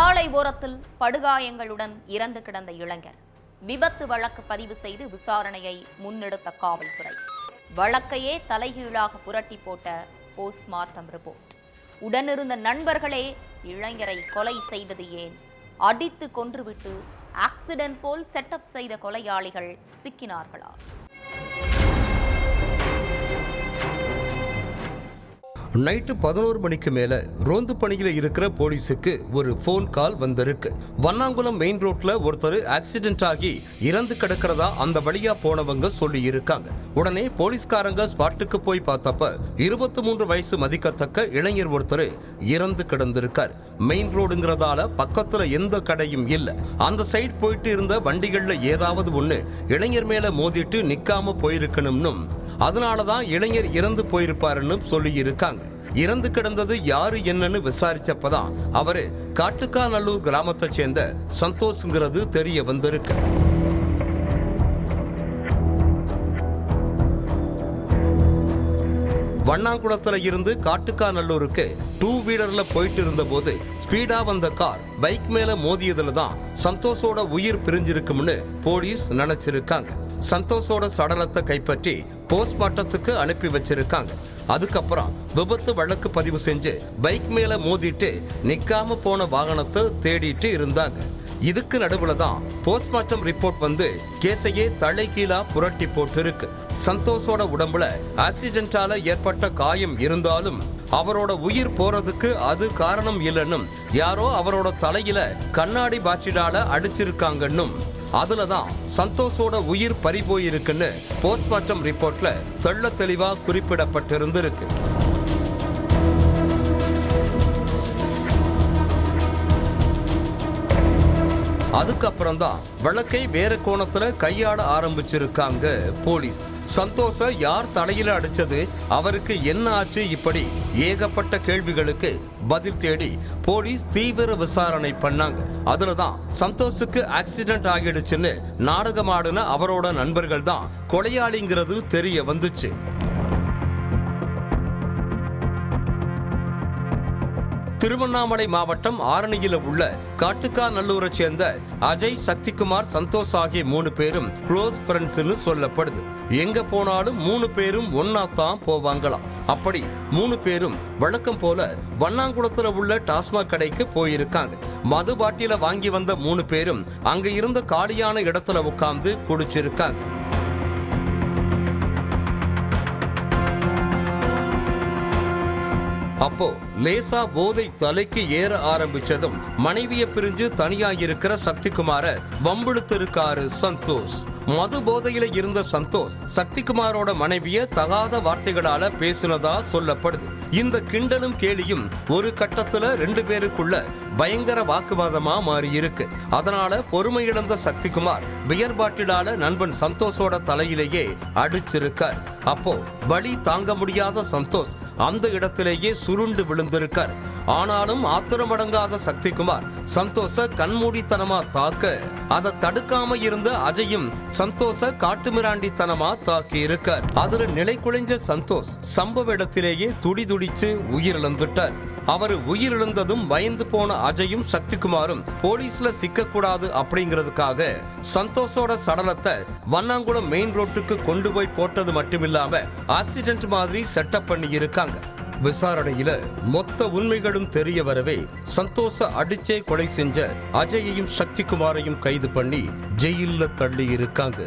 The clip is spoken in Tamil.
சாலை ஓரத்தில் படுகாயங்களுடன் இறந்து கிடந்த இளைஞர். விபத்து வழக்கு பதிவு செய்து விசாரணையை முன்னெடுத்த காவல்துறை. வழக்கையே தலைகீழாக புரட்டி போட்ட போஸ்ட்மார்ட்டம் ரிப்போர்ட். உடனிருந்த நண்பர்களே இளைஞரை கொலை செய்தது ஏன்? அடித்து கொன்றுவிட்டு ஆக்சிடென்ட் போல் செட்டப் செய்த கொலையாளிகள் சிக்கினார்களா? நைட்டு 11 மணிக்கு மேல ரோந்து பணியில் இருக்கிற போலீஸுக்கு ஒரு போன் கால் வந்திருக்கு. வண்ணாங்குளம் மெயின் ரோட்ல ஒருத்தர் ஆக்சிடென்ட் ஆகி இறந்து கிடக்கிறதா அந்த வழியா போனவங்க சொல்லி இருக்காங்க. உடனே போலீஸ்காரங்க ஸ்பாட்டுக்கு போய் பார்த்தப்ப 23 வயசு மதிக்கத்தக்க இளைஞர் ஒருத்தர் இறந்து கிடந்திருக்கார். மெயின் ரோடுங்கிறதால பக்கத்துல எந்த கடையும் இல்ல. அந்த சைடு போயிட்டு இருந்த வண்டிகள்ல ஏதாவது ஒண்ணு இளைஞர் மேல மோதிட்டு நிக்காம போயிருக்கணும்னு, அதனாலதான் இளைஞர் இறந்து போயிருப்பாருன்னு சொல்லி இருக்காங்க. இறந்து கிடந்தது யாரு என்னன்னு விசாரிச்சப்பதான் அவரு காட்டுக்காநல்லூர் கிராமத்தை சேர்ந்த சந்தோஷ்ங்கிறது தெரிய வந்திருக்கு. வண்ணாங்குளத்துல இருந்து காட்டுக்காநல்லூருக்கு 2 வீலர்ல போயிட்டு இருந்த போது ஸ்பீடா வந்த கார் பைக் மேல மோதியதுல தான் சந்தோஷோட உயிர் பிரிஞ்சிருக்கும்னு போலீஸ் நினைச்சிருக்காங்க. சந்தோஷோட சடலத்தை கைப்பற்றி போஸ்ட்மார்ட்டத்துக்கு அனுப்பி வச்சிருக்காங்க. அதுக்கப்புறம் விபத்து வழக்கு பதிவு செஞ்சு பைக் மேல மோதிட்டு நிக்காம போன வாகனத்தை தேடிட்டு இருந்தாங்க. இதுக்கு நடுவுல தான் போஸ்ட்மார்ட்டம் ரிப்போர்ட் வந்து கேஸையே தலைகீழா புரட்டி போட்டு இருக்கு. சந்தோஷோட உடம்புல ஆக்சிடென்டால ஏற்பட்ட காயம் இருந்தாலும் அவரோட உயிர் போறதுக்கு அது காரணம் இல்லைன்னும், யாரோ அவரோட தலையில கண்ணாடி பாட்டிலால அடிச்சிருக்காங்கன்னும், அதுலதான் சந்தோஷோட உயிர் பறி போயிருக்குன்னு போஸ்ட்மார்ட்டம் ரிப்போர்ட்ல தெள்ள தெளிவா குறிப்பிடப்பட்டிருந்திருக்கு. அதுக்கப்புறம் தான் வழக்கை வேற கோணத்துல கையாள ஆரம்பிச்சிருக்காங்க போலீஸ். சந்தோஷ யார் தலையில அடிச்சது, அவருக்கு என்ன ஆச்சு, இப்படி ஏகப்பட்ட கேள்விகளுக்கு பதில் தேடி போலீஸ் தீவிர விசாரணை பண்ணாங்க. அதுலதான் சந்தோஷுக்கு ஆக்சிடென்ட் ஆகிடுச்சுன்னு நாடகமாடின அவரோட நண்பர்கள் தான் கொலையாளிங்கிறது தெரிய வந்துச்சு. திருவண்ணாமலை மாவட்டம் ஆரணியில உள்ள காட்டுக்காநல்லூரை சேர்ந்த அஜய், சக்திகுமார், சந்தோஷ் ஆகிய 3 பேரும் க்ளோஸ் ஃப்ரெண்ட்ஸ்னு சொல்லப்படுது. எங்க போனாலும் 3 பேரும் ஒன்னா தான் போவாங்களாம். அப்படி 3 பேரும் வழக்கம் போல வண்ணாங்குளத்துல உள்ள டாஸ்மாக் கடைக்கு போயிருக்காங்க. மது பாட்டில வாங்கி வந்த 3 பேரும் அங்க இருந்த காலியான இடத்துல உட்கார்ந்து குடிச்சிருக்காங்க. அப்போ லேசா போதை தலைக்கு ஏற ஆரம்பிச்சதும் மனைவியை பிரிஞ்சு தனியா இருக்கிற சக்திகுமார வம்பிழுத்திருக்காரு சந்தோஷ். மது போதையில இருந்த சந்தோஷ் சக்திகுமாரோட மனைவிய தகாத வார்த்தைகளால பேசினதா சொல்லப்படுது. இந்த கிண்டலும் கேலியும் ஒரு கட்டத்துல 2 பேருக்குள்ள பயங்கர வாக்குவாதமா மாறி இருக்கு. அதனால பொறுமை இழந்த சக்திகுமார் பியர் பாட்டிலால நண்பன் சந்தோஷோட தலையிலேயே அடிச்சிருக்கார். அப்போ வலி தாங்க முடியாத சந்தோஷ் அந்த இடத்திலேயே சுருண்டு விழுந்திருக்கார். ஆனாலும் ஆத்திரமடங்காத சக்திகுமார் சந்தோஷ கண்மூடித்தனமா தாக்க, அதை தடுக்காம இருந்த அஜயும் சந்தோஷ காட்டுமிராண்டித்தனமா தாக்கி இருக்கார். அதுல நிலை குலைஞ்ச சந்தோஷ் சம்பவ இடத்திலேயே துடிதுடிச்சு உயிரிழந்துட்டார். அவர் உயிரிழந்ததும் பயந்து போன அஜயும் சக்திகுமாரும் போலீஸ்ல சிக்கக்கூடாது அப்படிங்கிறதுக்காக சந்தோஷோட சடலத்தை வண்ணாங்குளம் மெயின் ரோட்டுக்கு கொண்டு போய் போட்டது மட்டுமில்லாம ஆக்சிடென்ட் மாதிரி செட்டப் பண்ணி இருக்காங்க. விசாரணையில மொத்த உண்மைகளும் தெரிய வரவே சந்தோஷ அடிச்சே கொலை செஞ்ச அஜயையும் சக்திகுமாரையும் கைது பண்ணி ஜெயில்ல தள்ளி இருக்காங்க.